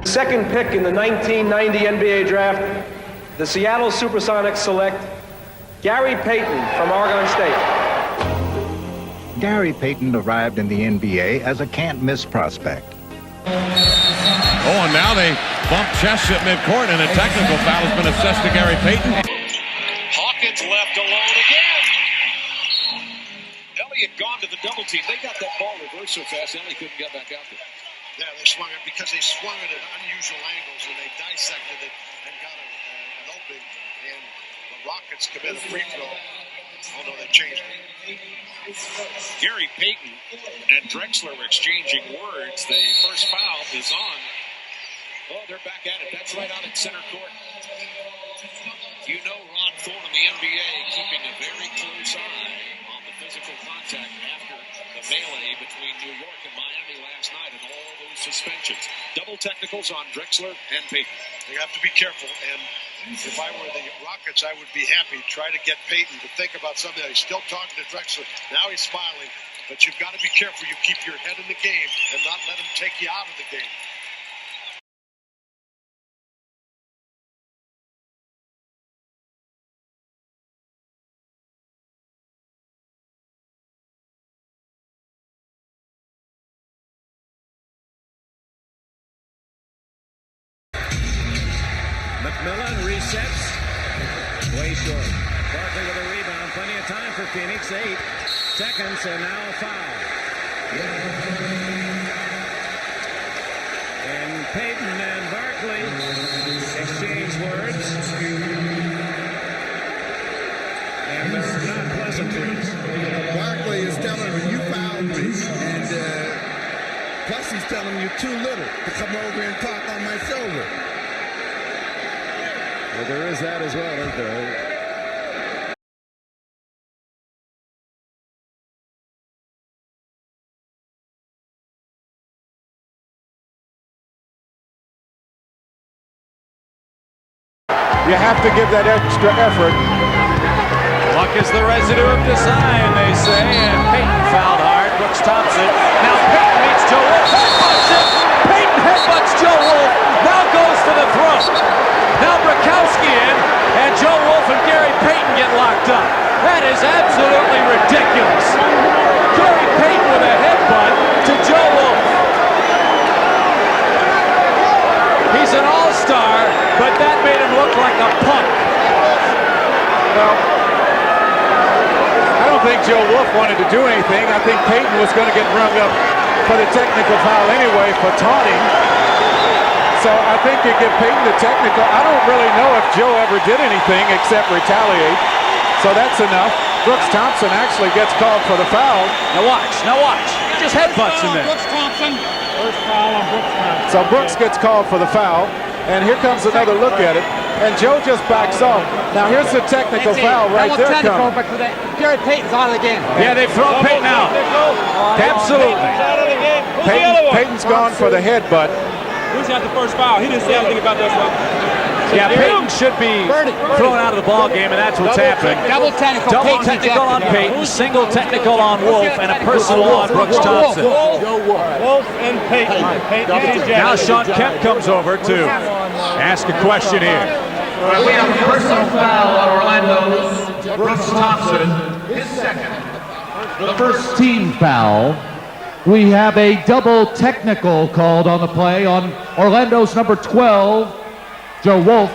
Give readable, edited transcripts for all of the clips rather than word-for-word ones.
Second pick in the 1990 NBA draft, the Seattle Supersonics select Gary Payton from Oregon State. Gary Payton arrived in the NBA as a can't-miss prospect. Oh, and now they bump chests at midcourt, and a technical foul has been assessed to Gary Payton. Hawkins left alone again. Elliott gone to the double team. They got that ball reversed so fast, Elliott couldn't get back out there. Yeah, they swung it because they swung it at unusual angles, and they dissected it and got an opening. And the Rockets commit a free throw, although they changed it. Gary Payton and Drexler were exchanging words. The first foul is on. Oh, they're back at it. That's right out at center court. You know Ron Thorne in the NBA keeping a very close eye on the physical contact after the melee between New York and Miami last night and all those suspensions. Double technicals on Drexler and Payton. You have to be careful, and if I were the Rockets, I would be happy. Try to get Payton to think about something. He's still talking to Drexler. Now he's smiling, but you've got to be careful. You keep your head in the game and not let him take you out of the game. McMillan resets. Way short. Barkley with a rebound. Plenty of time for Phoenix. 8 seconds, and now a foul. And Payton and Barkley exchange words. And they're not pleasantries. Barkley is telling him, you fouled me. And plus he's telling him you're too little to come over and talk on my shoulder. Well, there is that as well, isn't there? You have to give that extra effort. Luck is the residue of design, they say, and Payton fouled hard. Brooks Thompson. Now Payton meets Joe Wolf. Headbutts it. Payton headbutts Joe Wolf. Now goes to the throat. Now Brakowski in, and Joe Wolf and Gary Payton get locked up. That is absolutely ridiculous. Gary Payton with a headbutt to Joe Wolf. He's an all-star, but that made him look like a punk. Well, I don't think Joe Wolf wanted to do anything. I think Payton was going to get rung up for the technical foul anyway for taunting. So I think you give Payton the technical. I don't really know if Joe ever did anything except retaliate. So that's enough. Brooks Thompson actually gets called for the foul. Now watch. He just headbutts him there. Brooks Thompson. First foul on Brooks Thompson. So Brooks gets called for the foul. And here comes another look at it. And Joe just backs off. Now here's the technical foul right there coming. But Gary Payton's out of the game. Yeah, they throw Payton out. Absolutely. Payton's gone for the headbutt. Who's got the first foul? He didn't say anything about this one. Yeah, Payton should be thrown out of the ball game, and that's what's happening. Double technical. Double technical on Payton, single technical on Wolf, and a personal on Brooks Thompson. Wolf and Payton. Now Sean Kemp comes over to ask a question here. We have a personal foul on Orlando's Brooks Thompson, his second. The first team foul. We have a double technical called on the play on Orlando's number 12, Joe Wolf,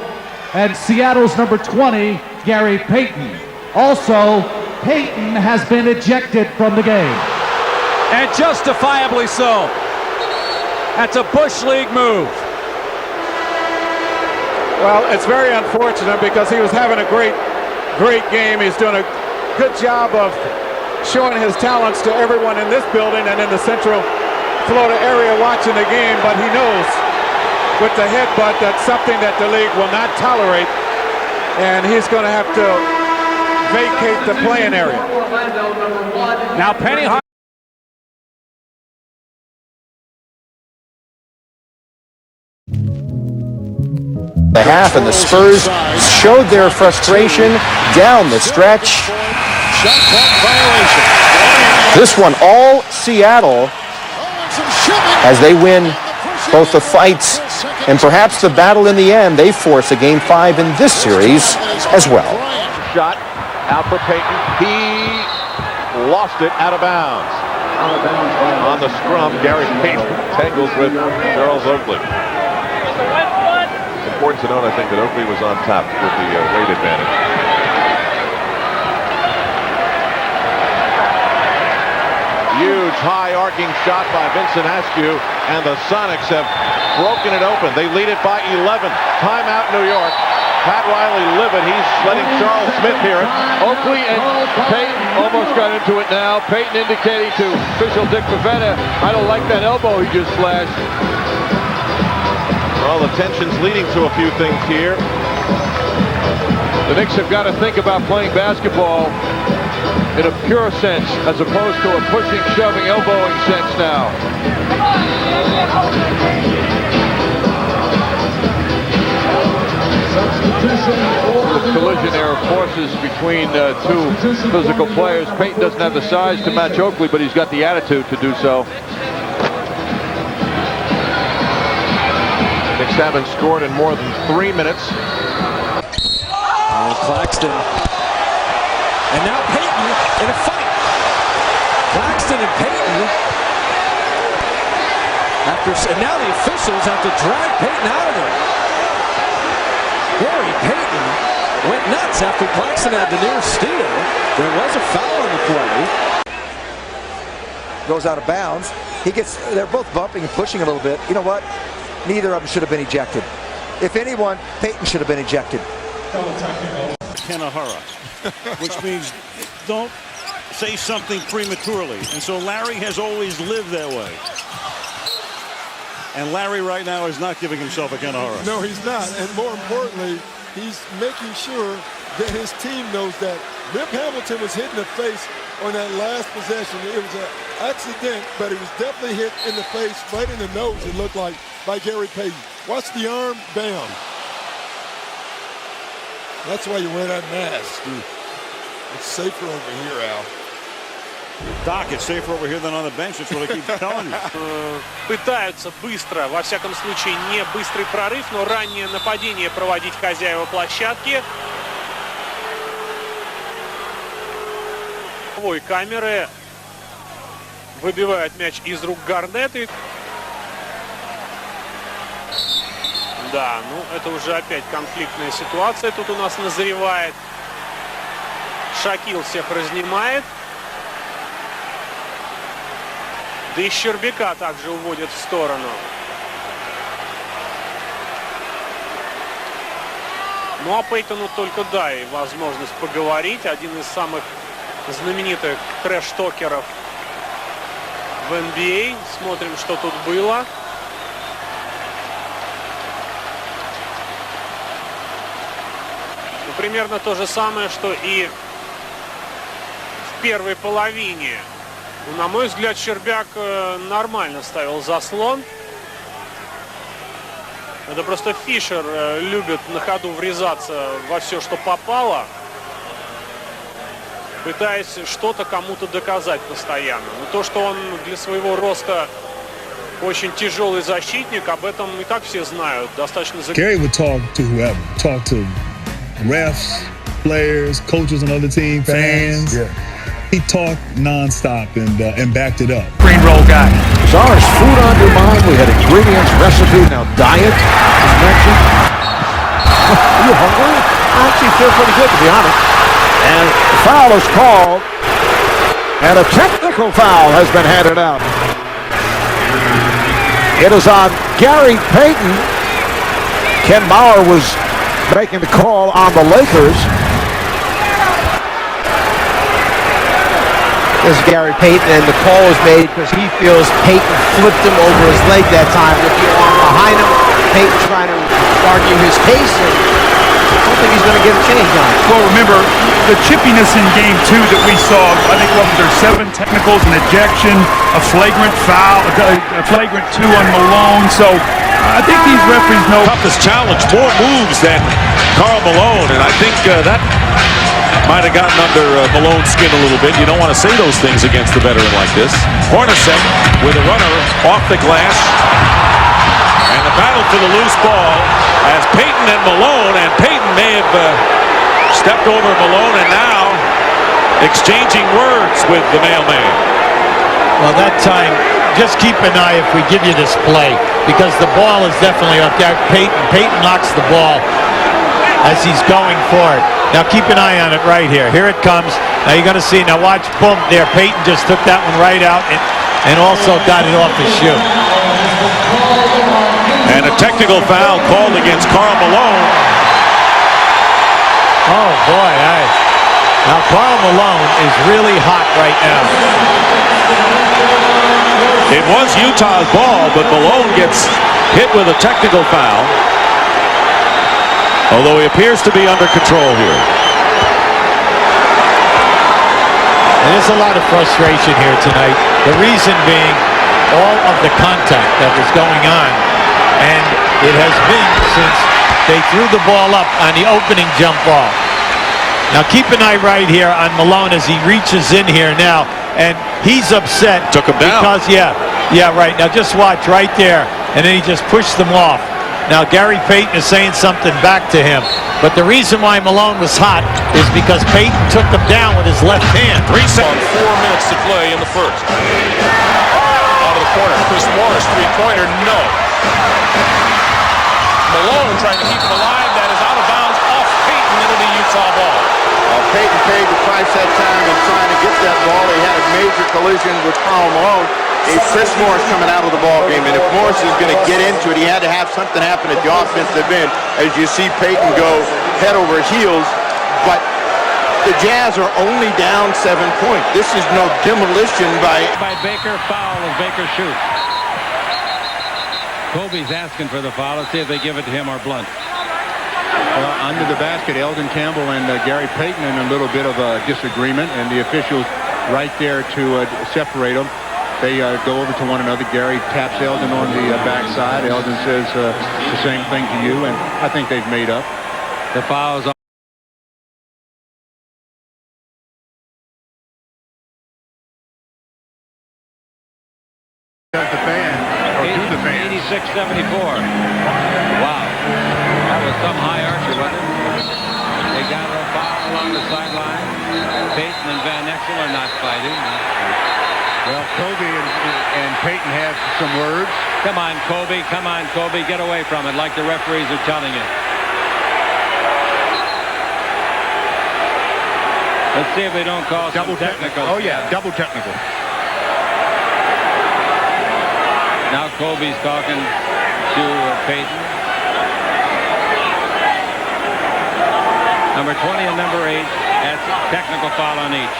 and Seattle's number 20, Gary Payton. Also, Payton has been ejected from the game. And justifiably so. That's a Bush League move. Well, it's very unfortunate because he was having a great game. He's doing a good job of showing his talents to everyone in this building and in the Central Florida area watching the game, but he knows with the headbutt that's something that the league will not tolerate, and he's going to have to vacate the playing area. Now Penny Hart. The half, and the Spurs showed their frustration down the stretch. This one all Seattle as they win both the fights and perhaps the battle in the end, they force a Game 5 in this series as well. Shot out for Payton. He lost it out of bounds. On the scrum, Gary Payton tangles with Charles Oakley. Important to note, I think, that Oakley was on top with the weight advantage. Huge high arcing shot by Vincent Askew, and the Sonics have broken it open. They lead it by 11. Timeout, New York. Pat Riley livid. He's letting Charles Smith hear it. Oakley and Payton almost got into it now. Payton indicating to official Dick Pavetta, I don't like that elbow he just slashed. Well, the tension's leading to a few things here. The Knicks have got to think about playing basketball in a pure sense as opposed to a pushing, shoving, elbowing sense now. The collision there of forces between two physical players. Payton doesn't have the size to match Oakley, but he's got the attitude to do so. Knicks haven't scored in more than 3 minutes. Claxton. And now Payton in a fight. Claxton and Payton. And now the officials have to drag Payton out of there. Gary Payton went nuts after Claxton had the near steal. There was a foul on the play. Goes out of bounds. They're both bumping and pushing a little bit. You know what? Neither of them should have been ejected. If anyone, Payton should have been ejected. Kanahara, which means don't say something prematurely. And so Larry has always lived that way. And Larry right now is not giving himself a Kanahara. No, he's not. And more importantly, he's making sure that his team knows that Rip Hamilton was hit in the face on that last possession. It was an accident, but it was definitely hit in the face, right in the nose, it looked like, by Gary Payton. Watch the arm, bam. That's why you wear that mask. It's safer over here, Al. Doc, it's safer over here than on the bench. That's what I keep telling you. Пытаются быстро, во всяком случае, не быстрый прорыв, но раннее нападение проводить хозяева площадки. Камеры выбивают мяч из рук Гарнетты. Да, ну это уже опять конфликтная ситуация тут у нас назревает. Шакил всех разнимает. Да и Щербяка также уводят в сторону. Ну а Пейтону только дай возможность поговорить. Один из самых знаменитых трэш-токеров в NBA. Смотрим, что тут было. Ну, примерно то же самое, что и в первой половине. Ну, на мой взгляд, Щербяк нормально ставил заслон. Это просто Фишер любит на ходу врезаться во все, что попало, пытаясь что-то кому-то доказать постоянно. Но то, что он для своего роста очень тяжелый защитник, об этом и так все знают. Достаточно. Gary would talk to whoever, talk to refs, players, coaches on other teams, fans. Yeah. He talked nonstop and backed it up. Green roll guy. Czar's food on your mind. We had ingredients, recipe, now diet is mentioned. Are you hungry? I actually feel pretty good, to be honest. And the foul is called, and a technical foul has been handed out. It is on Gary Payton. Ken Bauer was making the call on the Lakers. This is Gary Payton, and the call was made because he feels Payton flipped him over his leg that time with the arm behind him. Payton trying to argue his case, and I don't think he's going to get a change on it. Well, remember, the chippiness in Game 2 that we saw, I think, what was there, 7 technicals, an ejection, a flagrant foul, a flagrant 2 on Malone. So I think these referees know. Toughest challenge, more moves than Karl Malone, and I think that might have gotten under Malone's skin a little bit. You don't want to say those things against a veteran like this. Hornacek with a runner off the glass. And the battle for the loose ball as Payton and Malone, and Payton may have stepped over Malone and now exchanging words with the mailman. Well, that time, just keep an eye if we give you this play, because the ball is definitely up there. Payton knocks the ball as he's going for it. Now keep an eye on it right here. Here it comes. Now you're going to see. Now watch, boom, there. Payton just took that one right out and also got it off his shoe. And a technical foul called against Karl Malone. Oh, boy. Now Karl Malone is really hot right now. It was Utah's ball, but Malone gets hit with a technical foul. Although he appears to be under control here. There's a lot of frustration here tonight. The reason being all of the contact that was going on. And it has been since they threw the ball up on the opening jump ball. Now keep an eye right here on Malone as he reaches in here now. And he's upset. Took him down. Because, yeah, right. Now just watch right there. And then he just pushed them off. Now Gary Payton is saying something back to him. But the reason why Malone was hot is because Payton took him down with his left hand. Reset on 4 minutes to play in the first. Out of the corner. Chris Morris, three-pointer, no. Malone trying to keep it alive. That is out of bounds off Payton into the Utah ball. Payton paid the price that time in trying to get that ball. He had a major collision with Karl Malone. It's Chris Morris coming out of the ball game, and if Morris is going to get into it, he had to have something happen at the offensive end. As you see Payton go head over heels, but the Jazz are only down 7 points. This is no demolition by Baker. Foul as Baker shoots. Kobe's asking for the foul. Let's see if they give it to him or Blunt. Well, under the basket, Eldon Campbell and Gary Payton in a little bit of a disagreement, and the officials right there to separate them. They go over to one another. Gary taps Eldon on the backside. Eldon says the same thing to you, and I think they've made up. The foul's on. Does the fan, or do the fans. 86-74. Wow. That was some high archer, wasn't it? They got a foul along the sideline. Payton and Van Exel are not fighting. Well, Kobe and Payton have some words. Come on, Kobe. Come on, Kobe. Get away from it like the referees are telling you. Let's see if they don't call double technical. Oh, yeah, double technical. Now Kobe's talking to Payton. Number 20 and number 8. That's technical foul on each.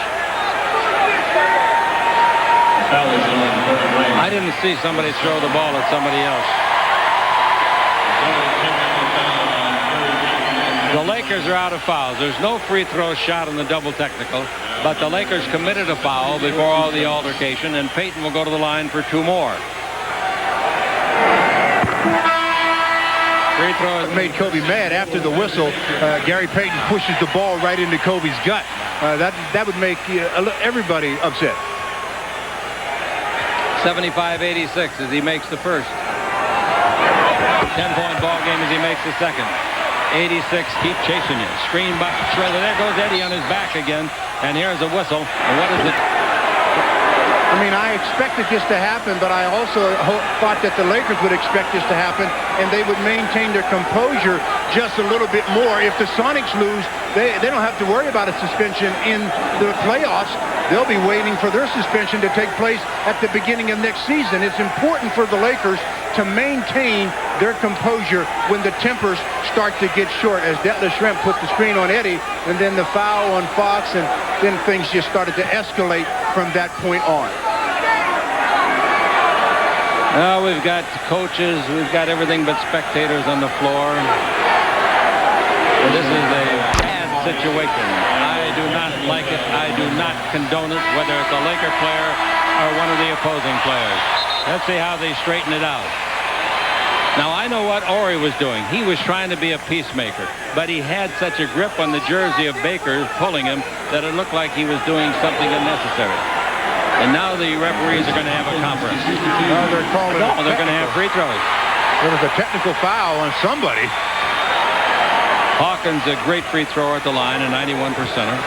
I didn't see somebody throw the ball at somebody else. The Lakers are out of fouls. There's no free throw shot in the double technical, but the Lakers committed a foul before all the altercation, and Payton will go to the line for 2 more. Free throw made Kobe mad. After the whistle, Gary Payton pushes the ball right into Kobe's gut. That would make everybody upset. 75-86 as he makes the first. 10-point ball game as he makes the second. 86, keep chasing you. Screen by Schroeder. There goes Eddie on his back again. And here's a whistle. And what is it? I mean, I expected this to happen, but I also thought that the Lakers would expect this to happen, and they would maintain their composure just a little bit more. If the Sonics lose, they don't have to worry about a suspension in the playoffs. They'll be waiting for their suspension to take place at the beginning of next season. It's important for the Lakers to maintain their composure when the tempers start to get short, as Detlef Schrempf put the screen on Eddie, and then the foul on Fox, and then things just started to escalate from that point on. Well, we've got coaches, we've got everything but spectators on the floor. This is a bad situation. I do not like it. I do not condone it, whether it's a Laker player or one of the opposing players. Let's see how they straighten it out. Now, I know what Horry was doing. He was trying to be a peacemaker, but he had such a grip on the jersey of Baker pulling him that it looked like he was doing something unnecessary. And now the referees are going to have a conference. They're calling. No, they're going to have free throws. There was a technical foul on somebody. Hawkins, a great free thrower at the line, a 91%er.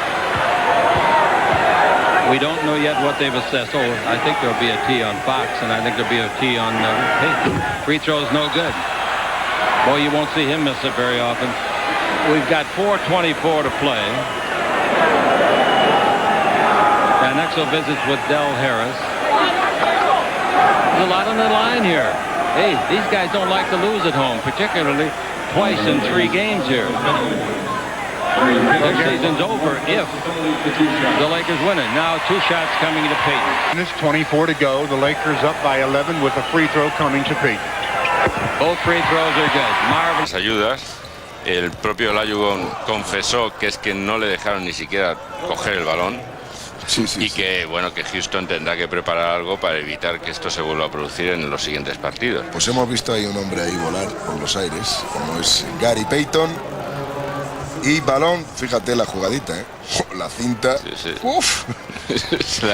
We don't know yet what they've assessed. Oh, I think there'll be a T on Fox, and I think there'll be a T on Payton. Free throw's no good. Boy, you won't see him miss it very often. We've got 4:24 to play. And Exel visits with Del Harris. There's a lot on the line here. Hey, these guys don't like to lose at home, particularly twice in 3 games here. Their season's over if the Lakers win it. Now 2 shots coming to Payton. And it's 24 to go. The Lakers up by 11 with a free throw coming to Payton. Both free throws are good. Las ayudas, el propio Olajuwon confesó que es que no le dejaron ni siquiera coger el balón. Y que bueno, que Houston tendrá que preparar algo para evitar que esto se vuelva a producir en los siguientes partidos. Pues hemos visto ahí un hombre ahí volar por los aires, como es Gary Payton. Y balón, fíjate la jugadita, la cinta. Uf. Se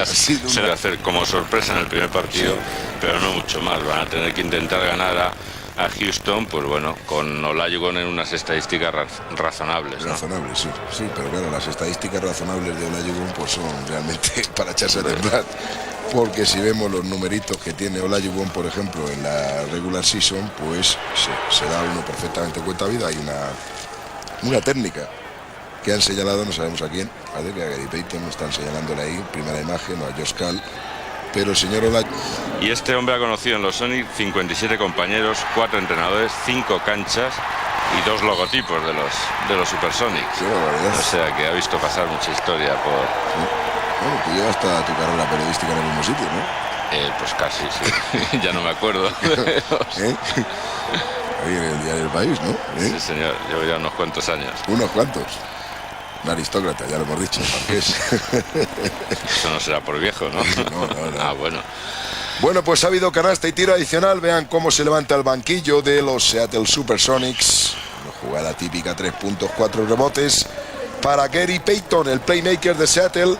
le hace como sorpresa en el primer partido, pero no mucho más. Van a tener que intentar ganar a Houston, pues bueno, con Olajuwon en unas estadísticas razonables, ¿no? Razonables, sí, pero claro, las estadísticas razonables de Olajuwon pues son realmente para echarse a temblar, porque si vemos los numeritos que tiene Olajuwon, por ejemplo, en la regular season, pues se da uno perfectamente cuenta. Vida, hay una técnica que han señalado, no sabemos a quién, parece que a Gary Payton están señalándole ahí, primera imagen, o a Josh Cal. Pero el señor Olajuwon... Y este hombre ha conocido en los Sonics 57 compañeros, 4 entrenadores, 5 canchas y 2 logotipos de los Supersonics. O sea que ha visto pasar mucha historia por... Bueno, tú llevas toda tu carrera periodística en el mismo sitio, ¿no? Pues casi, sí. Ya no me acuerdo. Ahí en el diario del País, ¿no? Sí, señor. Llevo ya unos cuantos años. Unos cuantos. Un aristócrata, ya lo hemos dicho, marqués. Eso no será por viejo, ¿no? No. Ah, bueno. Bueno, pues ha habido canasta y tiro adicional. Vean cómo se levanta el banquillo de los Seattle Supersonics. Una jugada típica, 3 puntos, 4 rebotes para Gary Payton, el playmaker de Seattle.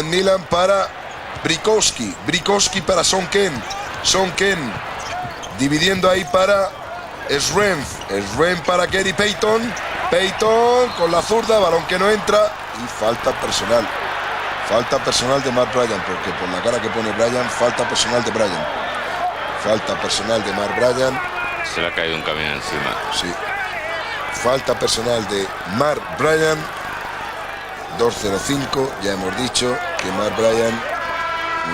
Milan para Brikowski para Son Ken dividiendo ahí para Sren para Gary Payton con la zurda, balón que no entra y falta personal de Mark Bryan, porque por la cara que pone Bryan, falta personal de Mark Bryan. Se le ha caído un camión encima. Sí, falta personal de Mark Bryan. 2-0-5, ya hemos dicho que Mark Bryan,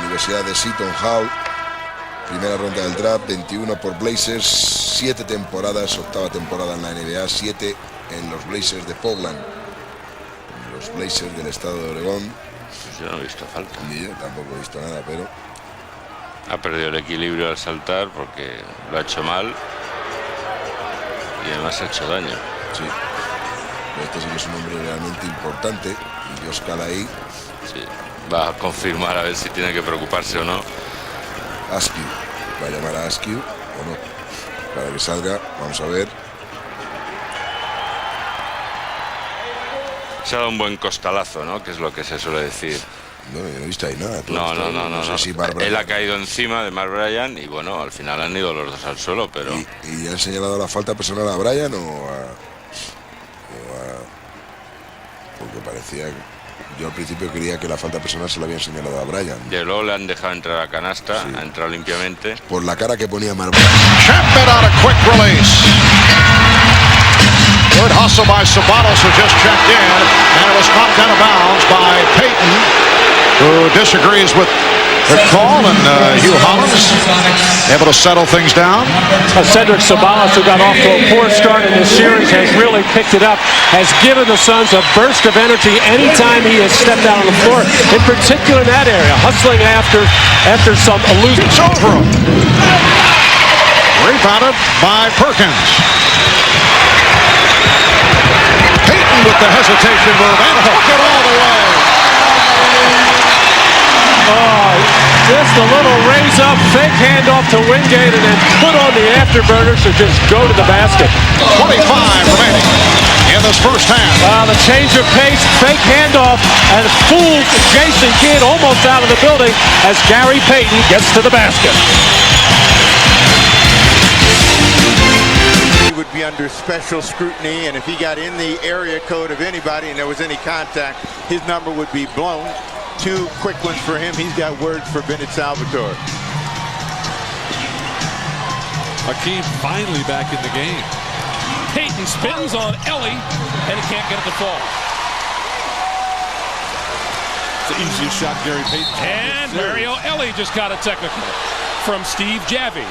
Universidad de Seton Hall, primera ronda del draft, 21 por Blazers, 7 temporadas, 8ª temporada en la NBA, 7 en los Blazers de Portland, los Blazers del estado de Oregón. Pues yo no he visto falta. Ni yo tampoco he visto nada, pero... Ha perdido el equilibrio al saltar porque lo ha hecho mal y además ha hecho daño. Sí. Este sí que es un hombre realmente importante. Y Josh Cal ahí. Sí, va a confirmar a ver si tiene que preocuparse o no. Askew. Va a llamar a Askew o no. Para que salga, vamos a ver. Se ha dado un buen costalazo, ¿no? Que es lo que se suele decir. No, yo no he visto ahí nada. No. sé si él ha caído encima de Mark Bryan y bueno, al final han ido los dos al suelo, pero... ¿Y han señalado la falta personal a Bryan o a...? Porque parecía... Yo al principio creía que la falta personal se la habían señalado a Bryan. Y luego le han dejado entrar a canasta, ha entrado limpiamente. Por la cara que ponía Mark Bryan. Champ on a quick release. Good hustle by Sabatos, who just checked in, and it was knocked out of bounds by Payton, who disagrees with the call, and Hugh Hollins able to settle things down. Cedric Sabatos, who got off to a poor start in this series, has really picked it up, has given the Suns a burst of energy anytime he has stepped out on the floor, in particular in that area, hustling after some elusive. It's over him. Rebounded by Perkins. Payton with the hesitation move and hook it all the way. Oh, just a little raise up, fake handoff to Wingate, and then put on the afterburners to just go to the basket. 25 remaining in this first half. Now the change of pace, fake handoff, and fools Jason Kidd almost out of the building as Gary Payton gets to the basket. He would be under special scrutiny, and if he got in the area code of anybody and there was any contact, his number would be blown. 2 quick ones for him. He's got words for Bennett Salvatore. Hakeem finally back in the game. Payton spins on Ellie, and he can't get it to fall. It's the easiest shot Gary Payton. And Mario Ellie just got a technical from Steve Javy.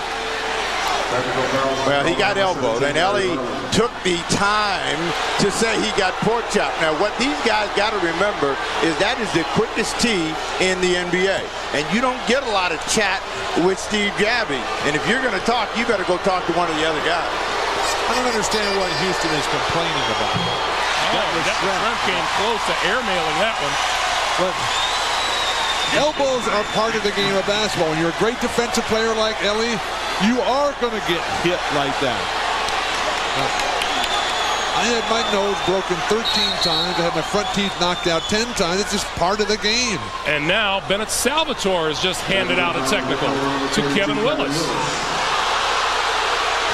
Well, he got elbowed, and Ellie took the time to say he got pork chopped. Now, what these guys got to remember is that is the quickest tee in the NBA, and you don't get a lot of chat with Steve Javy. And if you're going to talk, you better go talk to one of the other guys. I don't understand what Houston is complaining about. That Shrimp came close to airmailing that one. But elbows are part of the game of basketball. When you're a great defensive player like Ellie, you are going to get hit like that. I had my nose broken 13 times. I had my front teeth knocked out 10 times. It's just part of the game. And now Bennett Salvatore has just handed out a technical to Kevin Willis.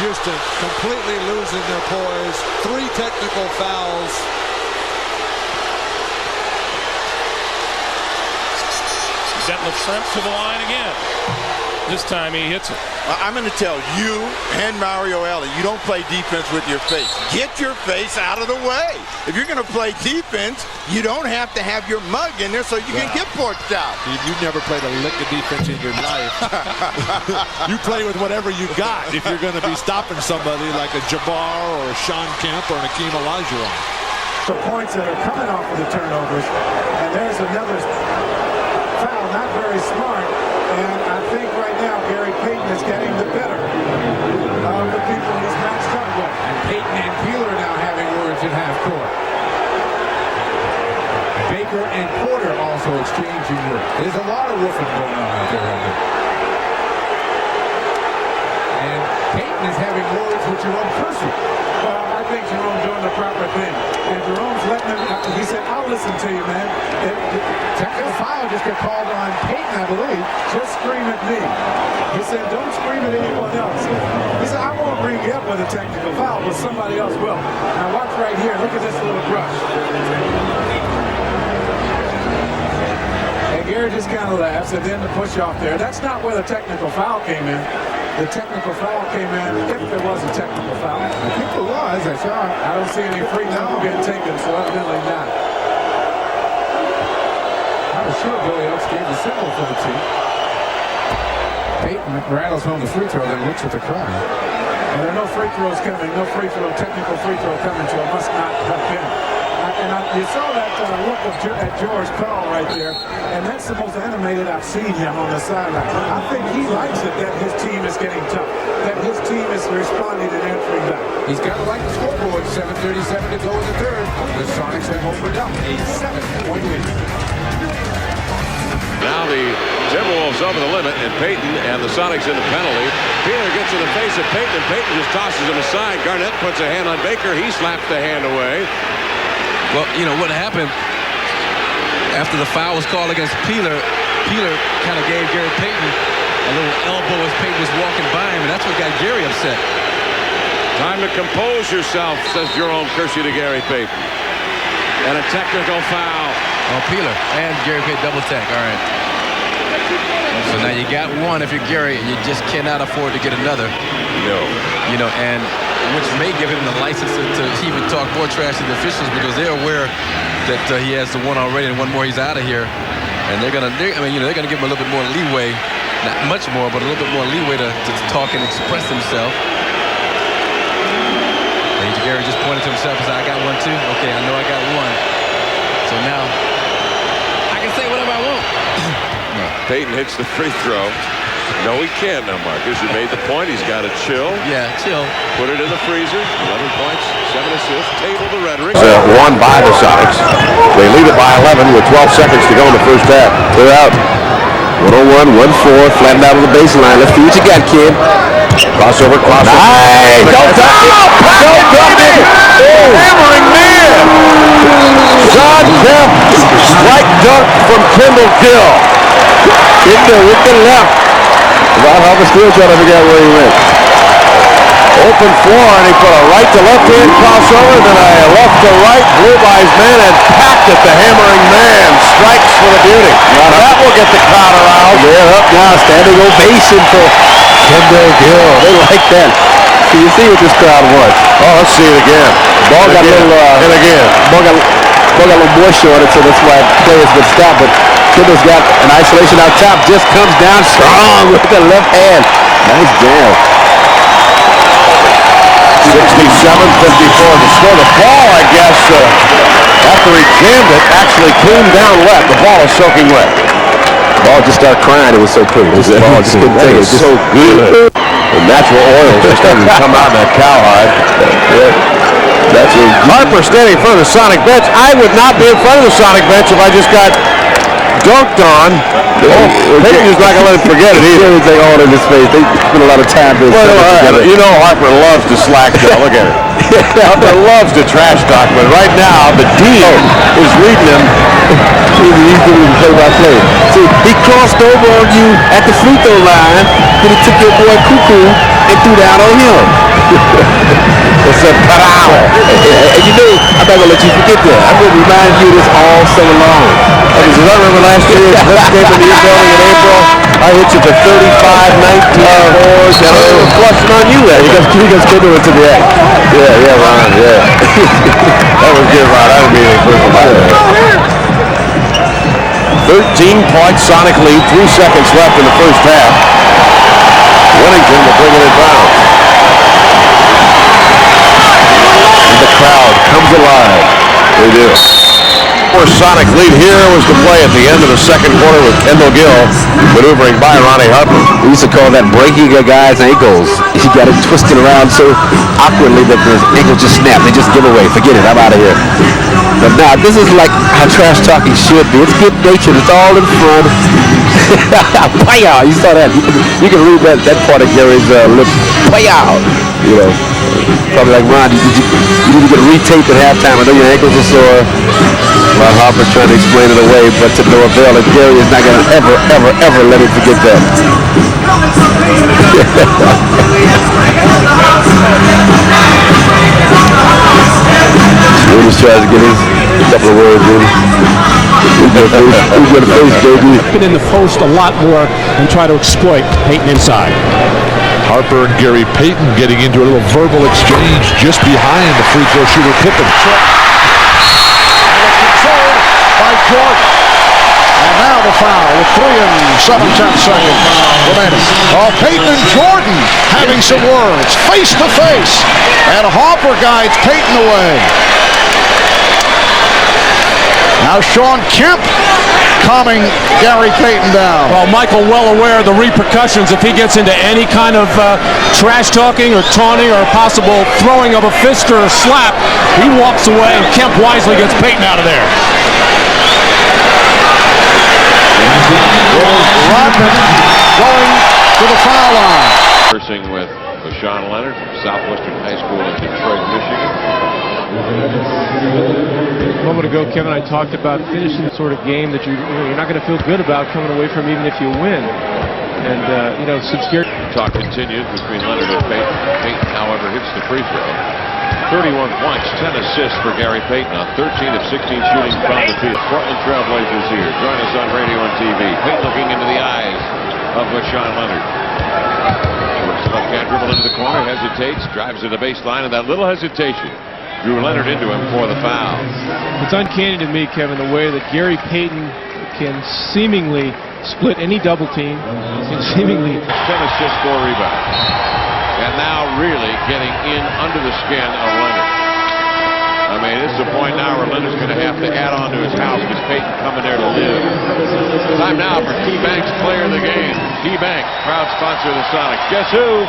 Houston completely losing their poise. 3 technical fouls. Detlef Shrimp to the line again. This time he hits it. I'm going to tell you and Mario Ellie, you don't play defense with your face. Get your face out of the way. If you're going to play defense, you don't have to have your mug in there so you can get porked out. You never played a lick of defense in your life. You play with whatever you got if you're going to be stopping somebody like a Jabbar or a Sean Kemp or an Akeem Olajuwon. The points that are coming off of the turnovers, and there's another foul, not very smart, and I think right now Gary Payton is getting the better of the people he's matched up with. And Payton and Peeler now having words at half court. Baker and Porter also exchanging words. There's a lot of woofing going on out there right now. And Payton is having words with Jerome Kersey. Well, I think Jerome's doing the proper thing. And Jerome's letting him, he said, I'll listen to you, man. Technical foul just got called on Payton, I believe. Just scream at me. He said, don't scream at anyone else. He said, I won't bring you up with a technical foul, but somebody else will. Now watch right here. Look at this little brush. And Gary just kind of laughs, and then the push off there. That's not where the technical foul came in. The technical foul came in if there was a technical foul. I think there was. I don't see any free throw being taken, so evidently not. I was sure Billy Oaks gave the signal for the team. Payton rattles home the free throw, then looks at the crowd. And there are no free throws coming, no technical free throw coming, so it must not have been. You saw that look at George Karl right there, and that's the most animated I've seen him on the sideline. I think he likes it that his team is getting tough, that his team is responding and answering back. He's got to like the scoreboard, 7:37 to go in the third. The Sonics have opened up a 7-point lead. Now the Timberwolves over the limit, and Payton and the Sonics in the penalty. Peeler gets in the face of Payton, and Payton just tosses him aside. Garnett puts a hand on Baker. He slaps the hand away. Well, you know what happened after the foul was called against Peeler. Peeler kind of gave Gary Payton a little elbow as Payton was walking by him, and that's what got Gary upset. Time to compose yourself, says Jerome Kersey to Gary Payton. And a technical foul. Oh, Peeler and Gary Payton double tech. All right. So now you got one if you're Gary, and you just cannot afford to get another. No. You know, and which may give him the license to even talk more trash to the officials because they're aware that he has the one already and one more he's out of here, and they're gonna give him a little bit more leeway, not much more, but a little bit more leeway to talk and express himself. And Gary just pointed to himself and said, "I got one too. Okay, I know I got one. So now I can say whatever I want." Payton hits the free throw. No, he can't now, Marcus. You made the point. He's got to chill. Yeah, chill. Put it in the freezer. 11 points, 7 assists. Table the rhetoric. Won by the Sonics. They lead it by 11 with 12 seconds to go in the first half. They're out. 101, 1-4, flattened out on the baseline. Let's do what you got, kid. Crossover. Nice! Don't touch it! Don't touch it! Hammering man! Kendall Gill. Kendall with the left. Ron Harper still trying to figure out where he went. Open floor, and he put a right to left hand crossover, then a left to right, blew by his man, and packed at the hammering man. Strikes for the beauty. Now that will get the crowd around. They're up now, standing ovation for Kendall Gill. They like that. So you see what this crowd wants. Oh, let's see it again. Ball got a little, and again. Ball got a little bush on it, so that's why players would stop. But Kendall's got an isolation out top, just comes down strong with the left hand. Nice jam. 67-54 to score. The ball, I guess, after he jammed it, actually came down wet. The ball is soaking wet. The ball just started crying. It was so pretty. The ball just couldn't take it. It's so good. The natural oil just started to come out in that cowhide. That's Harper standing in front of the Sonic bench. I would not be in front of the Sonic bench if I just got dunked on. Payton is not going to let him forget it either. Everything all in his face. They spend a lot of time doing it. You know Harper loves to slack down. Look at it. Harper loves to trash talk, but right now the dean is reading him. He's doing play-by-play. See, he crossed over on you at the free throw line, then he took your boy Cuckoo and threw down on him. It's a pow. And you know, I'm not going to let you forget that. I'm going to remind you of this all summer long. Because I remember last year, first game in the new building in April, I hit you for 35, 19 fours, and I was flushing on you there. You guys came into the act. Yeah, Ron, yeah. That was good, Ron. I didn't mean anything personal about that. 13-point Sonic lead, 3 seconds left in the first half. Whittington will bring it in bounds. And the crowd comes alive. They do. Sonic lead here was to play at the end of the second quarter with Kendall Gill maneuvering by Ronnie Harper. We used to call that breaking a guy's ankles. He got it twisted around so awkwardly that his ankle just snapped. They just give away. Forget it. I'm out of here. But now this is like how trash talking should be. It's good natured. It's all in front. Payow. You saw that. You can read that part of Gary's lips. Payow. You know. Probably like, Ron, you need to get retaped at halftime. I know your ankles are sore. Ron Harper trying to explain it away, but to no avail. And Gary is not going to ever let him forget that. Willis tries to get his couple of words in. Who's got a face, baby? Get in the post a lot more and try to exploit Payton inside. Harper and Gary Payton getting into a little verbal exchange just behind the free throw shooter Pippen. Controlled by Jordan. And now the foul with 3 7/10 seconds remaining. Payton and Jordan having some words face to face. And Harper guides Payton away. Now Sean Kemp calming Gary Payton down. Well, Michael well aware of the repercussions if he gets into any kind of trash talking or taunting or possible throwing of a fist or a slap. He walks away and Kemp wisely gets Payton out of there. Rodman going to the foul line. Conversing with Sean Leonard from Southwestern High School in Detroit, Michigan. A moment ago, Kevin, I talked about finishing the sort of game that you're not going to feel good about coming away from even if you win. And, since Gary... Talk continues between Leonard and Payton. Payton, however, hits the free throw. 31 points, 10 assists for Gary Payton on 13 of 16 shooting from the field. Portland Trailblazers here. Join us on radio and TV. Payton looking into the eyes of Sean Leonard. Works the left-hand dribble into the corner, hesitates, drives to the baseline, and that little hesitation drew Leonard into him for the foul. It's uncanny to me, Kevin, the way that Gary Payton can seemingly split any double team. Can seemingly 10 assists, 4 rebounds. And now really getting in under the skin of Leonard. I mean, this is a point now where Leonard's going to have to add on to his house because Payton coming there to live. Time now for KeyBank's player of the game. KeyBank, proud sponsor of the Sonics. Guess who?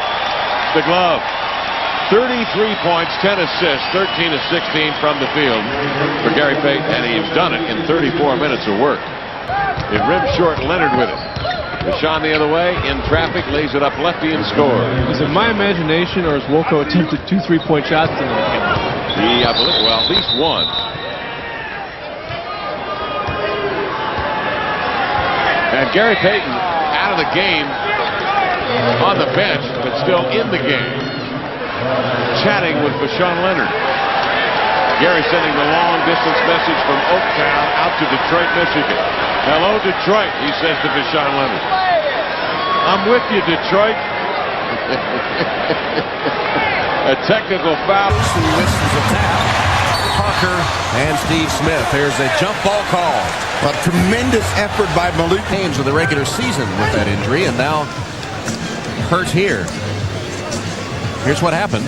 The glove. 33 points, 10 assists, 13 of 16 from the field for Gary Payton, and he's done it in 34 minutes of work. It rimmed short, Leonard with it. Deshaun the other way, in traffic, lays it up lefty and scores. Is it my imagination, or has Wolko attempted 2 3-point shots tonight? He, I believe, well, at least one. And Gary Payton out of the game on the bench, but still in the game, chatting with Bashawn Leonard. Gary sending the long-distance message from Oaktown out to Detroit, Michigan. Hello, Detroit, he says to Bashawn Leonard. I'm with you, Detroit. A technical foul. He misses a tap. Parker and Steve Smith. Here's a jump ball call. A tremendous effort by Malik. Games of the regular season with that injury, and now hurt here. Here's what happened.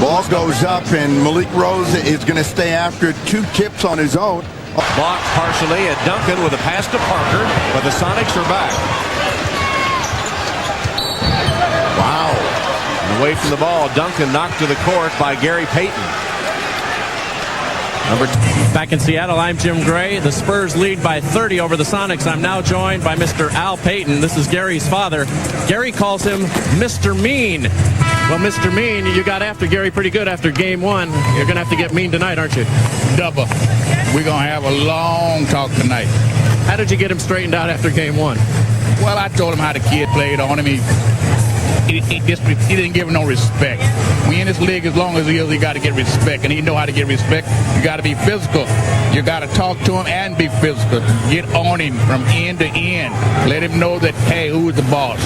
Ball goes up, and Malik Rose is going to stay after 2 tips on his own. Blocked partially, and Duncan with a pass to Parker, but the Sonics are back. Wow. And away from the ball, Duncan knocked to the court by Gary Payton. Back in Seattle, I'm Jim Gray. The Spurs lead by 30 over the Sonics. I'm now joined by Mr. Al Payton. This is Gary's father. Gary calls him Mr. Mean. Well, Mr. Mean, you got after Gary pretty good after game 1. You're going to have to get mean tonight, aren't you? Double. We're going to have a long talk tonight. How did you get him straightened out after game 1? Well, I told him how the kid played on him. He didn't give him no respect. We in this league, as long as he is, he got to get respect. And he know how to get respect. You got to be physical. You got to talk to him and be physical. Get on him from end to end. Let him know that, hey, who's the boss?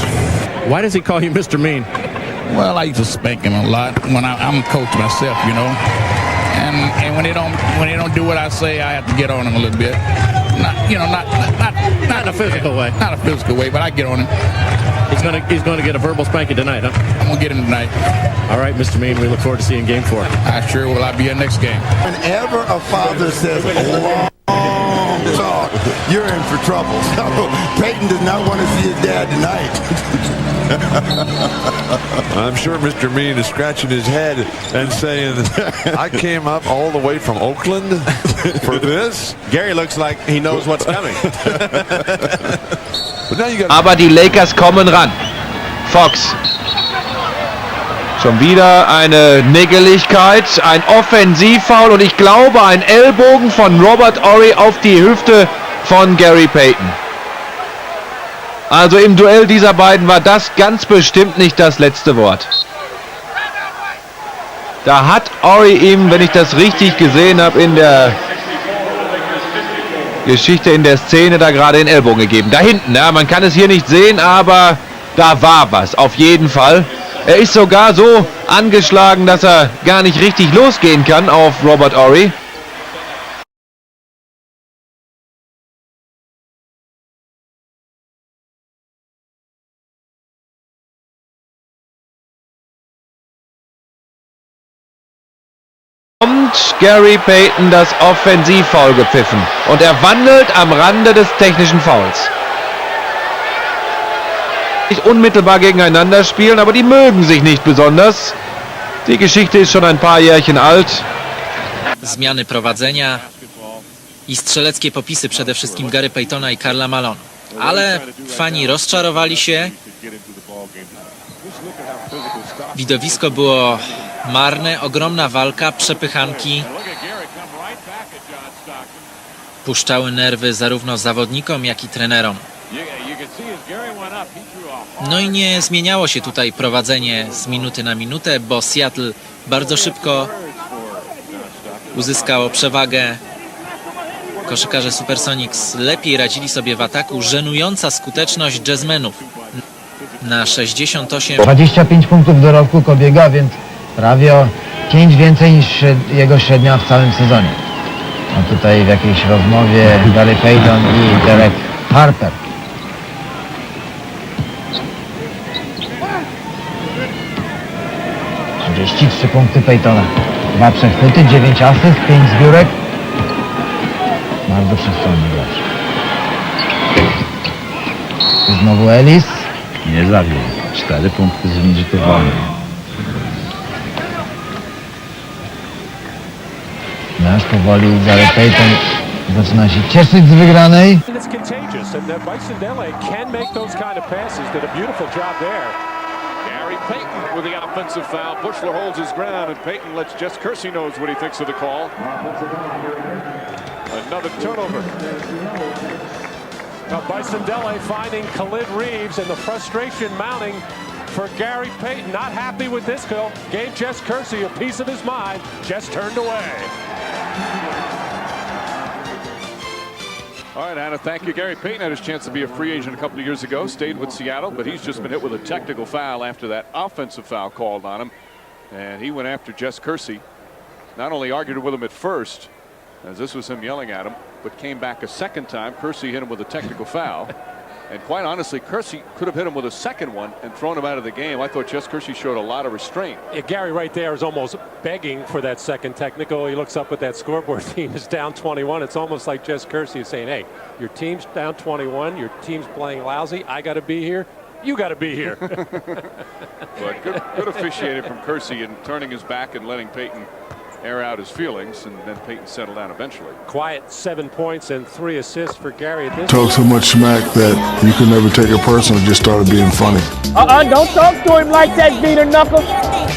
Why does he call you Mr. Mean? Well, I used to spank him a lot when I'm a coach myself, you know. And when they don't do what I say, I have to get on him a little bit. Not in a physical way. Not a physical way, but I get on him. He's going to get a verbal spanking tonight, huh? I'm going to get him tonight. All right, Mr. Mean, we look forward to seeing game 4. I sure will. I'll be here next game. Whenever a father says long talk, you're in for trouble. So Payton does not want to see his dad tonight. I'm sure Mr. Mean is scratching his head and saying, I came up all the way from Oakland for this. Gary looks like he knows what's coming. Aber die Lakers kommen ran. Fox. Schon wieder eine Nickeligkeit, ein Offensivfoul und ich glaube ein Ellbogen von Robert Horry auf die Hüfte von Gary Payton. Also im Duell dieser beiden war das ganz bestimmt nicht das letzte Wort. Da hat Horry ihm, wenn ich das richtig gesehen habe, in der Geschichte, in der Szene, da gerade den Ellbogen gegeben. Da hinten, ja, man kann es hier nicht sehen, aber da war was, auf jeden Fall. Er ist sogar so angeschlagen, dass er gar nicht richtig losgehen kann auf Robert Horry. Kommt Gary Payton das Offensivfoul gepfiffen und er wandelt am Rande des technischen Fouls. Nicht unmittelbar gegeneinander spielen, aber die mögen sich nicht besonders. Die Geschichte ist schon ein paar Jährchen alt. Zmiany prowadzenia i strzeleckie popisy przede wszystkim Gary Paytona i Karla Malone. Ale fani rozczarowali się. Widowisko było marne, ogromna walka, przepychanki. Puszczały nerwy zarówno zawodnikom, jak i trenerom. No i nie zmieniało się tutaj prowadzenie z minuty na minutę, bo Seattle bardzo szybko uzyskało przewagę. Koszykarze Supersonics lepiej radzili sobie w ataku. Żenująca skuteczność jazzmenów na 68. 25 punktów dorobku Kobiega, więc prawie o 5 więcej niż jego średnia w całym sezonie. No tutaj w jakiejś rozmowie Gary Payton i Derek Harper. Trzy punkty Paytona. 2 przechwyty, 9 asyst, 5 zbiórek. Bardzo przestronny gracz. Znowu Ellis. Nie zawiódł. 4 punkty z zuniżytowanych. Nasz powoli Gary Payton zaczyna się cieszyć z wygranej. Gary Payton with the offensive foul. Bushler holds his ground, and Payton lets Jess Kersey knows what he thinks of the call. Another turnover. Bisondele finding Khalid Reeves, and the frustration mounting for Gary Payton. Not happy with this kill. Gave Jess Kersey a piece of his mind. Jess turned away. All right, Anna, thank you. Gary Payton had his chance to be a free agent a couple of years ago, stayed with Seattle, but he's just been hit with a technical foul after that offensive foul called on him. And he went after Jess Kersey. Not only argued with him at first, as this was him yelling at him, but came back a second time. Kersey hit him with a technical foul. And quite honestly, Kersey could have hit him with a second one and thrown him out of the game. I thought Jess Kersey showed a lot of restraint. Yeah, Gary right there is almost begging for that second technical. He looks up at that scoreboard. Team is down 21. It's almost like Jess Kersey is saying, hey, your team's down 21. Your team's playing lousy. I got to be here. You got to be here. But good officiating from Kersey in turning his back and letting Payton air out his feelings, and then Payton settled down eventually. Quiet 7 points and 3 assists for Gary at this Talk so much smack that you could never take it personal. Just started being funny. Don't talk to him like that, Beater Knuckles.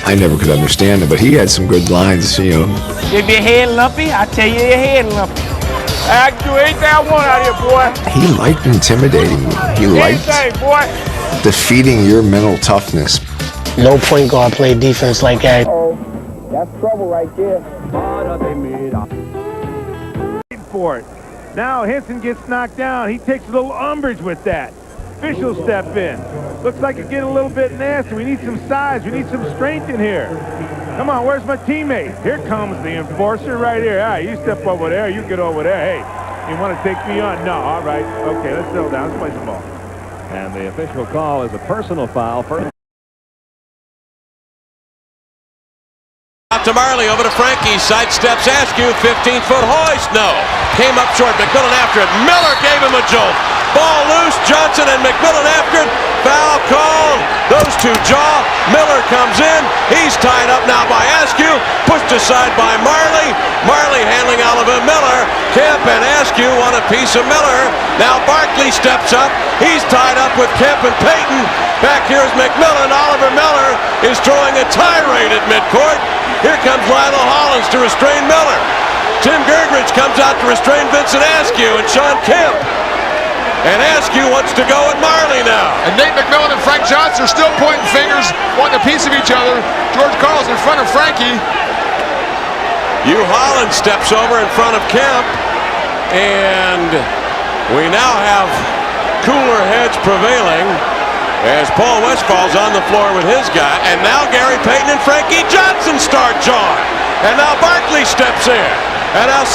I never could understand it, but he had some good lines, you know. If your head lumpy, I tell you your head lumpy. You ain't that one out here, boy. He liked intimidating you. He liked boy. defeating your mental toughness. No point guard play defense like that. That's trouble right there. For it. Now Henson gets knocked down. He takes a little umbrage with that. Officials step in. Looks like it's getting a little bit nasty. We need some size. We need some strength in here. Come on, where's my teammate? Here comes the enforcer right here. All right, you step over there. You get over there. Hey, you want to take me on? No, all right. Okay, let's settle down. Let's play some ball. And the official call is a personal foul for... Out to Marley, over to Frankie, sidesteps Askew, 15-foot hoist, no. Came up short, McMillan after it, Miller gave him a jolt. Ball loose, Johnson and McMillan after it, foul called. Those two jaw, Miller comes in, he's tied up now by Askew, pushed aside by Marley. Marley handling Oliver Miller, Kemp and Askew want a piece of Miller. Now Barkley steps up, he's tied up with Kemp and Payton. Back here is McMillan, Oliver Miller is throwing a tirade at midcourt. Here comes Lionel Hollins to restrain Miller. Tim Gergridge comes out to restrain Vincent Askew and Sean Kemp. And Askew wants to go at Marley now. And Nate McMillan and Frank Johnson are still pointing fingers, wanting a piece of each other. George Karl's in front of Frankie. Hugh Hollins steps over in front of Kemp. And we now have cooler heads prevailing as Paul Westfall's on the floor with his guy. And now Gary Payton and Frankie Johnson start jawing. And now Barkley steps in. And now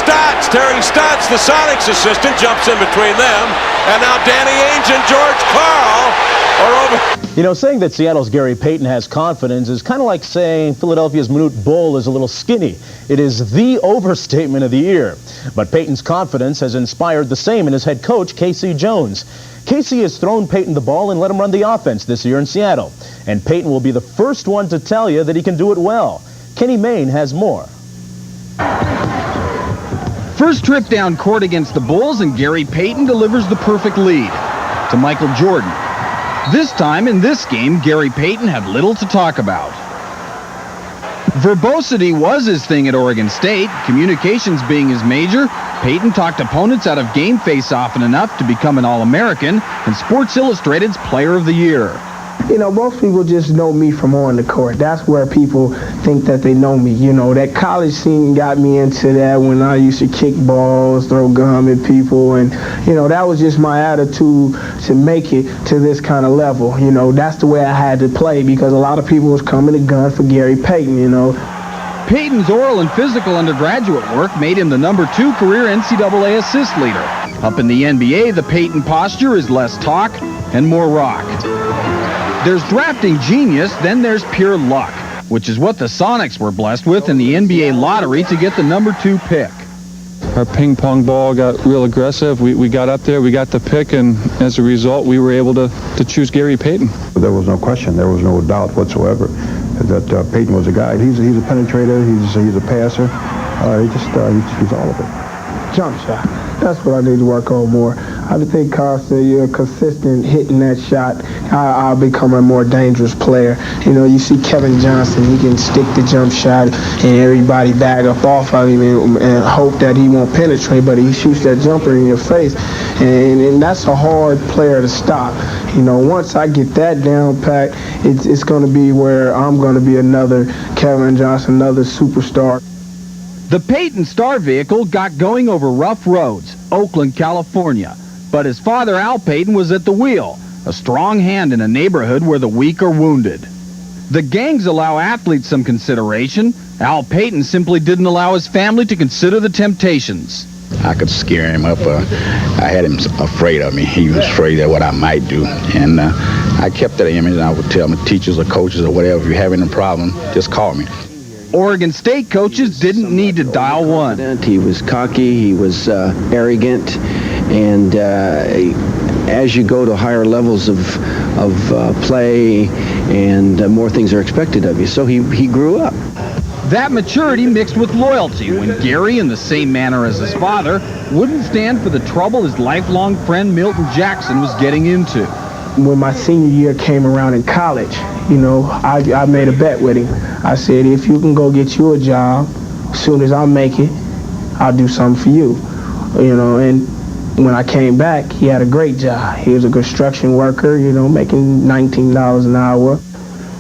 Terry Stotts, the Sonics assistant, jumps in between them. And now Danny Ainge and George Karl are over. You know, saying that Seattle's Gary Payton has confidence is kind of like saying Philadelphia's Manute Bol is a little skinny. It is the overstatement of the year. But Payton's confidence has inspired the same in his head coach, Casey Jones. Casey has thrown Payton the ball and let him run the offense this year in Seattle. And Payton will be the first one to tell you that he can do it well. Kenny Mayne has more. First trip down court against the Bulls, and Gary Payton delivers the perfect lead to Michael Jordan. This time in this game, Gary Payton had little to talk about. Verbosity was his thing at Oregon State, communications being his major. Payton talked opponents out of game face often enough to become an All-American and Sports Illustrated's Player of the Year. You know, most people just know me from on the court. That's where people think that they know me. You know, that college scene got me into that when I used to kick balls, throw gum at people. And, you know, that was just my attitude to make it to this kind of level. You know, that's the way I had to play because a lot of people was coming to gun for Gary Payton, you know. Payton's oral and physical undergraduate work made him the #2 career NCAA assist leader. Up in the NBA, the Payton posture is less talk and more rock. There's drafting genius, then there's pure luck, which is what the Sonics were blessed with in the NBA lottery to get the #2 pick. Our ping pong ball got real aggressive. We got up there, we got the pick, and as a result, we were able to choose Gary Payton. There was no question, there was no doubt whatsoever that Payton was a guy. He's a penetrator, he's a passer, he's all of it. Jump shot. That's what I need to work on more. I think constantly, consistent hitting that shot, I'll become a more dangerous player. You know, you see Kevin Johnson, he can stick the jump shot and everybody bag up off of him and hope that he won't penetrate, but he shoots that jumper in your face. And that's a hard player to stop. You know, once I get that down pat, it's going to be where I'm going to be another Kevin Johnson, another superstar. The Payton Star vehicle got going over rough roads, Oakland, California. But his father, Al Payton, was at the wheel, a strong hand in a neighborhood where the weak are wounded. The gangs allow athletes some consideration. Al Payton simply didn't allow his family to consider the temptations. I could scare him up. I had him afraid of me. He was afraid of what I might do. And I kept that image, and I would tell my teachers or coaches or whatever, if you're having a problem, just call me. Oregon State coaches didn't need to dial one. He was cocky, he was arrogant, and as you go to higher levels of play and more things are expected of you, so he grew up. That maturity mixed with loyalty when Gary, in the same manner as his father, wouldn't stand for the trouble his lifelong friend Milton Jackson was getting into. When my senior year came around in college, you know, I made a bet with him. I said, if you can go get you a job, as soon as I make it, I'll do something for you. You know, and when I came back, he had a great job. He was a construction worker, you know, making $19 an hour.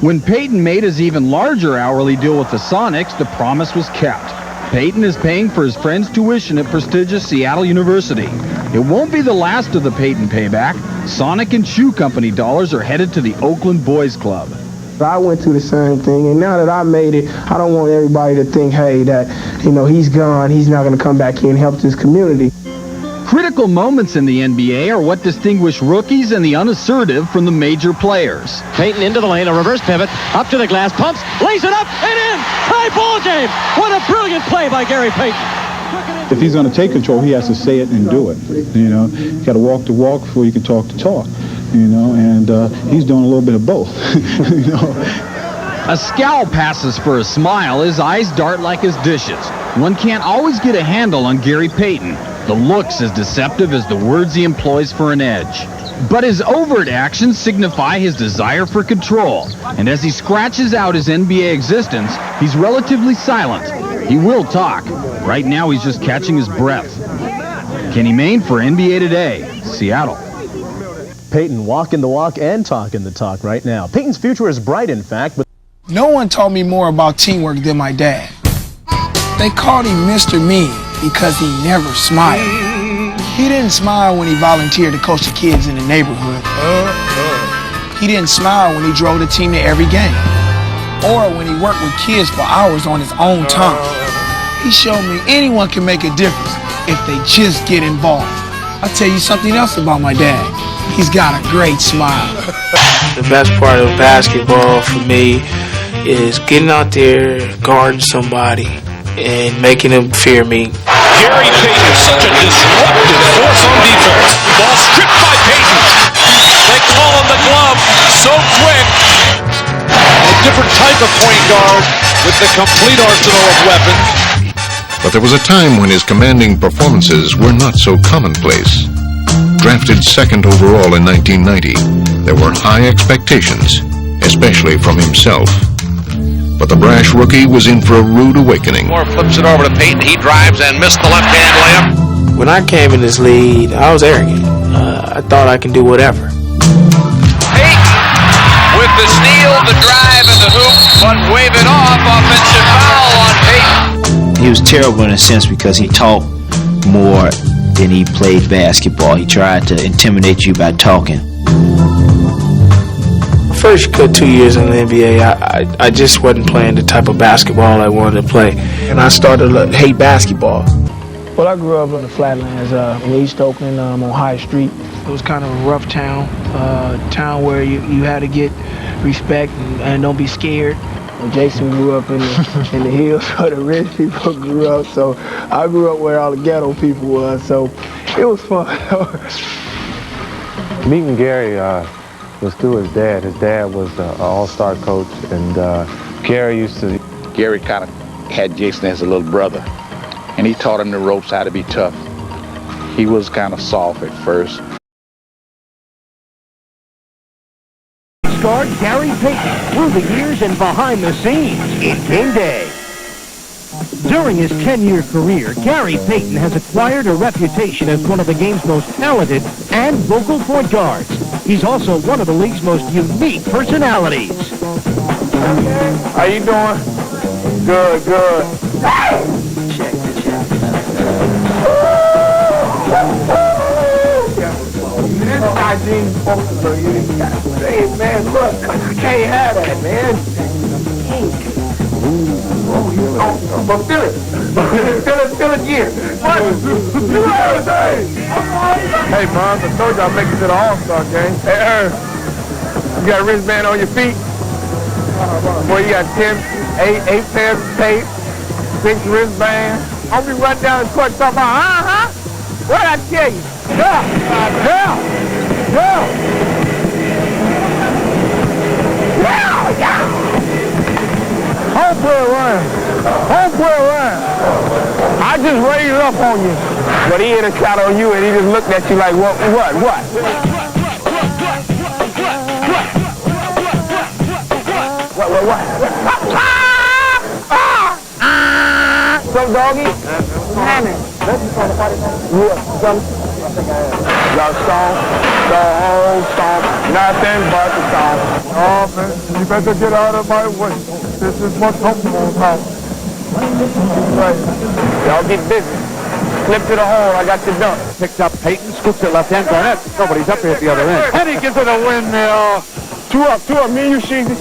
When Payton made his even larger hourly deal with the Sonics, the promise was kept. Payton is paying for his friend's tuition at prestigious Seattle University. It won't be the last of the Payton payback. Sonic and Shoe Company dollars are headed to the Oakland Boys Club. I went through the same thing, and now that I made it, I don't want everybody to think, hey, that, you know, he's gone, he's not going to come back here and help this community. Critical moments in the NBA are what distinguish rookies and the unassertive from the major players. Payton into the lane, a reverse pivot, up to the glass, pumps, lays it up, and in! Tie ball game! What a brilliant play by Gary Payton! If he's going to take control, he has to say it and do it. You know, you got to walk the walk before you can talk the talk. You know, and he's doing a little bit of both. You know. A scowl passes for a smile. His eyes dart like his dishes. One can't always get a handle on Gary Payton. The looks as deceptive as the words he employs for an edge. But his overt actions signify his desire for control. And as he scratches out his NBA existence, he's relatively silent. He will talk. Right now, he's just catching his breath. Kenny Mayne for NBA Today, Seattle. Payton walking the walk and talking the talk right now. Payton's future is bright, in fact. But no one taught me more about teamwork than my dad. They called him Mr. Mean because he never smiled. He didn't smile when he volunteered to coach the kids in the neighborhood. He didn't smile when he drove the team to every game. Or when he worked with kids for hours on his own time. He showed me anyone can make a difference if they just get involved. I'll tell you something else about my dad. He's got a great smile. The best part of basketball for me is getting out there, guarding somebody, and making them fear me. Gary Payton, such a disruptive force on defense. Ball stripped by Payton. They call him the glove, so quick. A different type of point guard with the complete arsenal of weapons. But there was a time when his commanding performances were not so commonplace. Drafted second overall in 1990, there were high expectations, especially from himself. But the brash rookie was in for a rude awakening. Moore flips it over to Payton. He drives and missed the left-hand layup. When I came in this league, I was arrogant. I thought I could do whatever. Payton with the steal, the drive, and the hoop, but wave it off. Offensive foul on Payton. He was terrible in a sense because he talked more than he played basketball. He tried to intimidate you by talking. First good 2 years in the NBA, I just wasn't playing the type of basketball I wanted to play. And I started to hate basketball. Well, I grew up in the Flatlands in East Oakland on High Street. It was kind of a rough town, town where you had to get respect and don't be scared. Jason grew up in the hills where the rich people grew up, so I grew up where all the ghetto people was, so it was fun. Meeting Gary was through his dad. His dad was an all-star coach, and Gary kind of had Jason as a little brother, and he taught him the ropes, how to be tough. He was kind of soft at first. Guard Gary Payton through the years and behind the scenes in game day. During his 10-year career, Gary Payton has acquired a reputation as one of the game's most talented and vocal point guards. He's also one of the league's most unique personalities. How you doing? Good, good. Hey, man, look, I can't have that, man. But feel it. Feel it here. Hey, Mom, I told you I'll make it to the All-Star game. Hey, you got a wristband on your feet? Boy, you got 8 pairs of tape, 6 wristbands. I'll be running down the court talking about, what did I tell you? Home play run. I just raised up on you. But he hit a shot on you and he just looked at you like, what? Some doggy? Y'all stomp, the whole stomp, nothing but the stomp. Oh, man, you better get out of my way. This is what's comfortable now. Y'all get busy. Slip to the hole, I got the dunk. Picks up Payton, scoops it left hand, Garnett. Nobody's up here at the other end. And he gives it a windmill. Two up, me and you, Sheezy.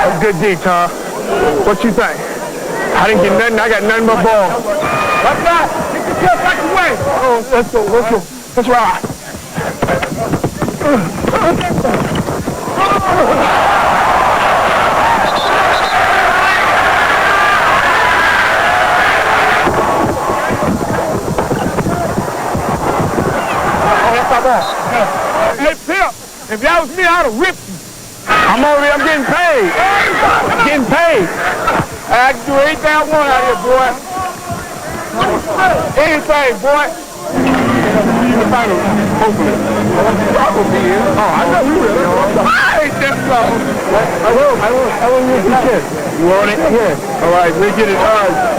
That's good D, Tom. What you think? I didn't get nothing, I got nothing but ball. Let's go. Kick the kill back away. Oh, let's go. Let's ride. Hey, Pimp, if that was me, I'd have ripped you. I'm over here, I'm getting paid. I can do anything I want out here, boy. Anything, boy. Oh, I know you will. I ain't that trouble. I will use the kid. You want it? Yeah. All right, we'll get it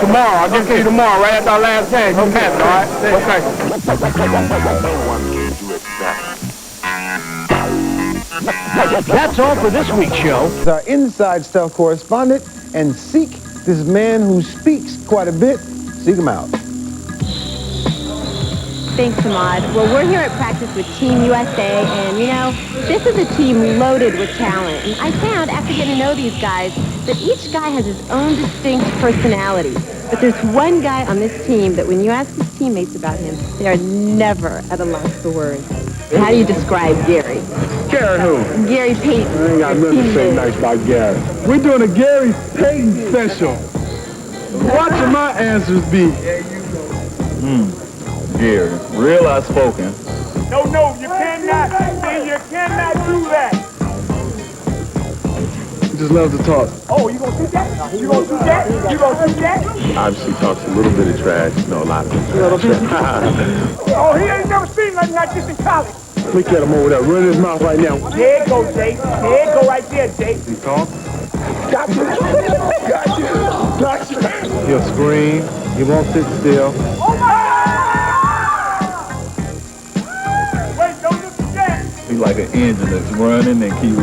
tomorrow. I'll give it to you tomorrow, right after our last game. You have it, all right? Okay. That's all for this week's show. Our inside stuff correspondent and seek this man who speaks quite a bit. Seek him out. Thanks, Ahmad. Well, we're here at practice with Team USA, and, you know, this is a team loaded with talent. And I found, after getting to know these guys, that each guy has his own distinct personality. But there's one guy on this team that when you ask his teammates about him, they are never at a loss for words. How do you describe Gary? Gary who? Gary Payton. I ain't got nothing to say nice about Gary. We're doing a Gary Payton special. Watching my answers be. Gary, real outspoken. No, you cannot. You cannot do that. He just loves to talk. Oh, you gonna do that? You gonna do that? Obviously talks a little bit of trash. No, a lot of trash. Oh, he ain't never seen nothing like this in college. Look at him over there, running his mouth right now. There it goes, Jay. There it go right there, Jay. He talk. Got you. He'll scream. He won't sit still. Oh my! Wait, don't look at that. He's like an engine that's running and keep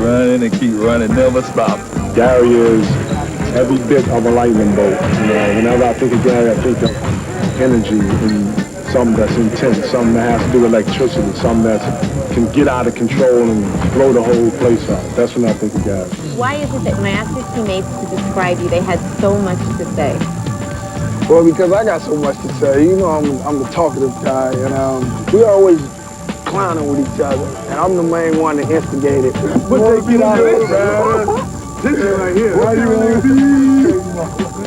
running, never stop. Gary is every bit of a lightning bolt. You know, whenever I think of Gary, I think of energy and something that's intense, something that has to do with electricity, something that can get out of control and blow the whole place up. That's when I think of Gary. Why is it that when I asked your teammates to describe you, they had so much to say? Well, because I got so much to say. You know, I'm the talkative guy, and we always clowning with each other, and I'm the main one that instigated. But they get out of it, man. This is right here. Why you want to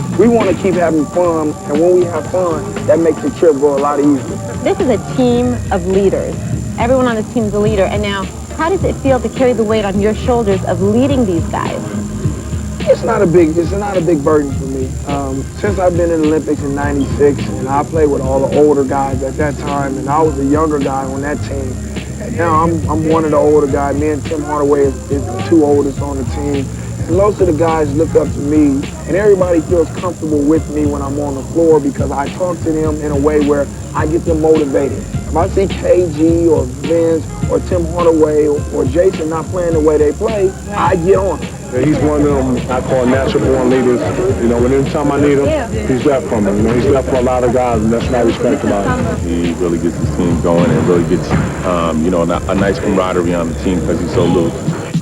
be? We want to keep having fun, and when we have fun, that makes the trip go a lot easier. This is a team of leaders. Everyone on this team is a leader. And now, how does it feel to carry the weight on your shoulders of leading these guys? It's not a big burden for me. Since I've been in the Olympics in '96, and I played with all the older guys at that time, and I was a younger guy on that team. And now I'm one of the older guys. Me and Tim Hardaway is the two oldest on the team. And most of the guys look up to me, and everybody feels comfortable with me when I'm on the floor because I talk to them in a way where I get them motivated. If I see KG or Vince or Tim Hardaway or Jason not playing the way they play, I get on. Yeah, he's one of them I call natural-born leaders. You know, anytime I need him, he's there for me. You know, he's there for a lot of guys, and that's what I respect about him. He really gets his team going and really gets, you know, a nice camaraderie on the team because he's so loose.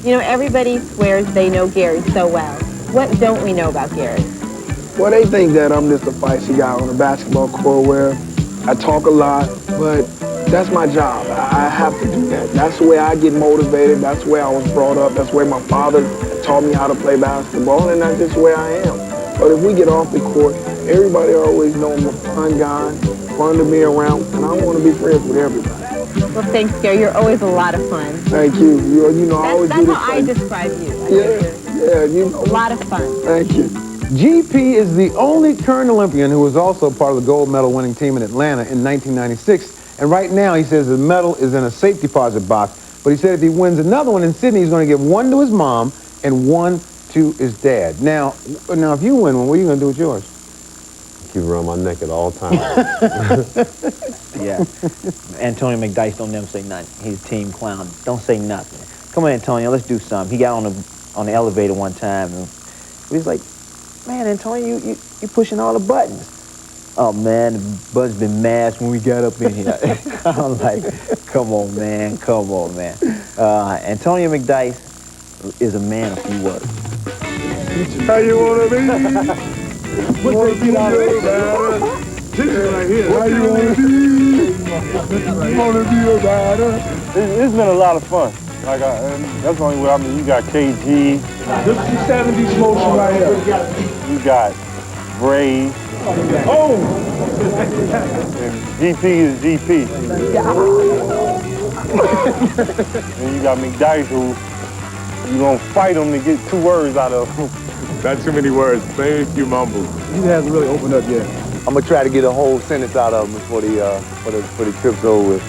You know, everybody swears they know Gary so well. What don't we know about Gary? Well, they think that I'm just a feisty guy on the basketball court where I talk a lot, but that's my job. I have to do that. That's the way I get motivated. That's the way I was brought up. That's the way my father taught me how to play basketball, and that's just the way I am. But if we get off the court, everybody always knows I'm a fun guy, fun to be around, and I want to be friends with everybody. Well, thanks, Gary. You're always a lot of fun. Thank you. You know, I always do this. That's how I describe you. Yeah, you know. A lot of fun. Thank you. GP is the only current Olympian who was also part of the gold medal winning team in Atlanta in 1996. And right now, he says the medal is in a safe deposit box. But he said if he wins another one in Sydney, he's going to give one to his mom and one to his dad. Now, if you win one, what are you going to do with yours? Keep around my neck at all times. Yeah. Antonio McDyess don't never say nothing. He's a team clown. Don't say nothing. Come on, Antonio, let's do something. He got on the elevator one time and he was like, man, Antonio, you pushing all the buttons. Oh, man, the buttons been mashed when we got up in here. I'm like, come on, man. Antonio McDyess is a man of few words. How you want to be? What want to be out of this is right here. How you want to be? You want to be about it? It's been a lot of fun. Like that's the only way. I mean, you got KG. This is the 70s motion right here. You got Bray. Oh! And GP is GP. And you got McDyess who you gonna fight him to get 2 words out of him. Not too many words. Thank you, mumble. He hasn't really opened up yet. I'm going to try to get a whole sentence out of him before the trip's over with.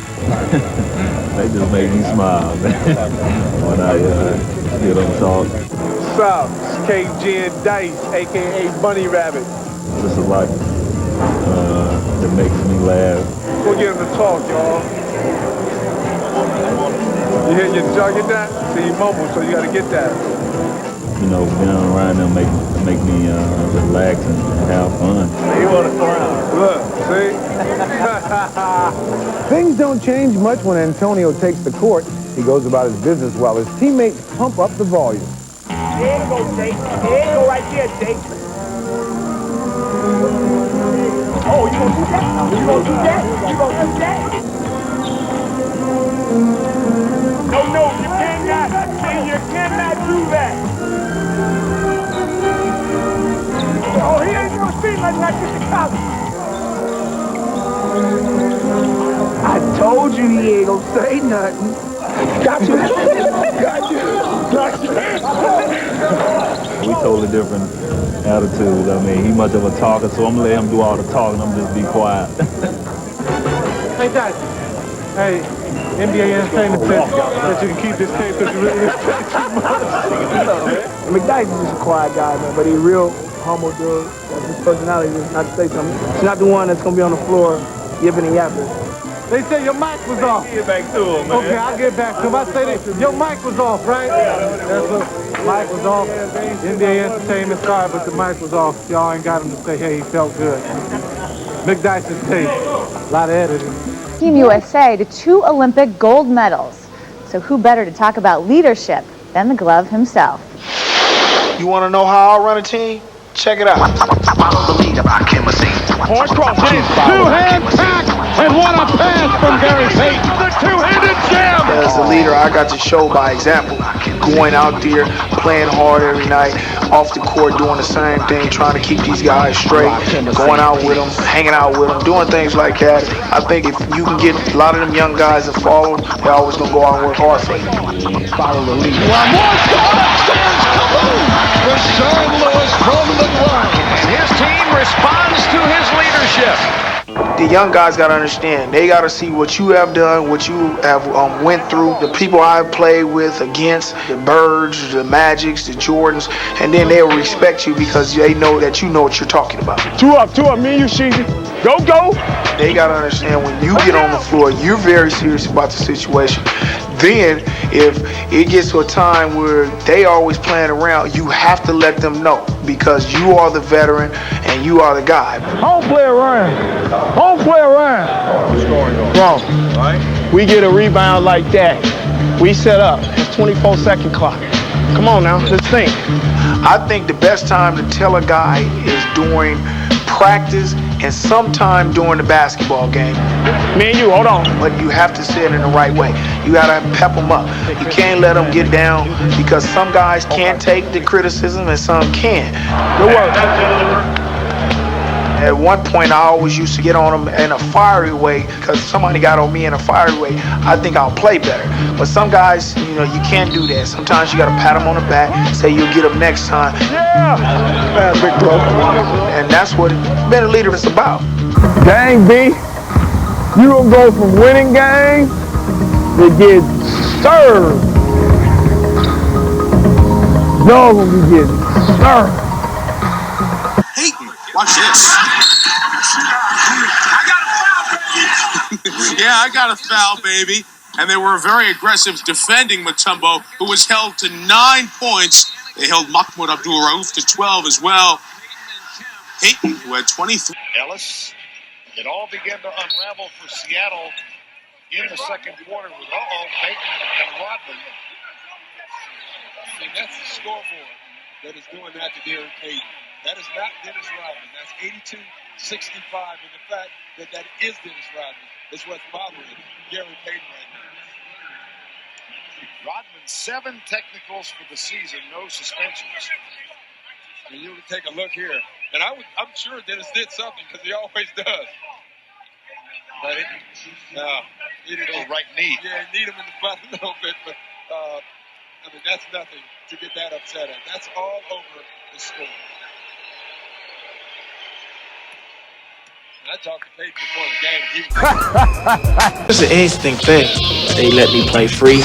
They just make me smile, man, when I hear them talk. What's up? It's KG and Dice, a.k.a. Bunny Rabbit. Just a lot that makes me laugh. Go get him to talk, y'all. You hear your jaw get that? See, he mumbles, so you got to get that. You know, being around them make me relax and have fun. You want to clown? Look, see? Things don't change much when Antonio takes the court. He goes about his business while his teammates pump up the volume. There you go, Jake. There you go right there, Jake. Oh, you gonna do that? You gonna do that? You gonna do that? No, you cannot. See, you cannot do that. Oh, he ain't gonna see nothing like this in college. I told you he ain't gonna say nothing. Gotcha. We totally different attitudes. I mean, he much of a talker, so I'm gonna let him do all the talking. I'm just be quiet. Hey, Dad. Hey, NBA Entertainment said that you can keep this tape because you really respect too much. McDyess is just a quiet guy, man, but he's real humble dude. His personality is not to say something. He's not the one that's gonna be on the floor yipping and yapping. They say your mic was off. Get back to him, man. Okay, I'll get back to him. I say that your mic was off, right? That's a mic was off. NBA Entertainment, sorry, but the mic was off. Y'all ain't got him to say, hey, he felt good. McDyess's tape. A lot of editing. Team USA to 2 Olympic gold medals. So who better to talk about leadership than the glove himself? You want to know how I run a team? Check it out. Follow the leader by chemistry. Hard cross, it is 2-hand pack, and what a pass from Gary Payton. two-handed jam. As a leader, I got to show by example. Going out there, playing hard every night, off the court, doing the same thing, trying to keep these guys straight, going out with them, hanging out with them, doing things like that. I think if you can get a lot of them young guys to follow, they're always going to go out and work hard for you. Follow the lead. Rashard Lewis from the ground. His team responds to his leadership. The young guys got to understand. They got to see what you have done, what you have went through, the people I've played with, against the Birds, the Magics, the Jordans, and then they'll respect you because they know that you know what you're talking about. Two up, me and you, Sheezy. Go, go. They got to understand when you get on the floor, you're very serious about the situation. Then, if it gets to a time where they always playing around, you have to let them know because you are the veteran and you are the guy. Don't play around. Don't play around. Wrong. Right. We get a rebound like that. We set up. It's 24-second clock. Come on now, let's think. I think the best time to tell a guy is during practice and sometime during the basketball game. Me and you, hold on. But you have to say it in the right way. You gotta pep them up. You can't let them get down because some guys can't take the criticism and some can. Good work. At one point, I always used to get on them in a fiery way because somebody got on me in a fiery way. I think I'll play better. But some guys, you can't do that. Sometimes you got to pat them on the back, say you'll get them next time. Yeah! Big bro. And that's what being a leader is about. Dang, B. You gonna go from winning games to get served. Y'all gonna be getting served. Payton, watch this. Yeah, I got a foul, baby. And they were very aggressive defending Mutombo, who was held to 9 points. They held Mahmoud Abdul-Rauf to 12 as well. Payton, who had 23. Ellis. It all began to unravel for Seattle in the second quarter with Payton and Rodman. And that's the scoreboard that is doing that to Gary Payton. That is not Dennis Rodman. That's 82-65. And the fact that that is Dennis Rodman is what's bothering Gary Payton right now. Rodman, 7 technicals for the season, no suspensions. And you can take a look here. And I'm sure Dennis did something because he always does. But he did a right knee. Yeah, need him in the butt a little bit, but I mean that's nothing to get that upset at. That's all over the score. And I talked to Payton before the game. It's an instinct thing. They let me play free.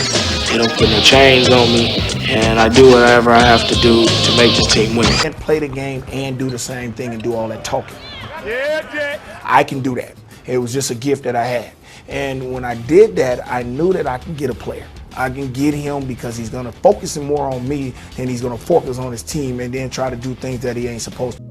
They don't put no chains on me, and I do whatever I have to do to make this team win. And play the game and do the same thing and do all that talking. Yeah, Jack. I can do that. It was just a gift that I had. And when I did that, I knew that I could get a player. I can get him because he's going to focus more on me and he's going to focus on his team and then try to do things that he ain't supposed to.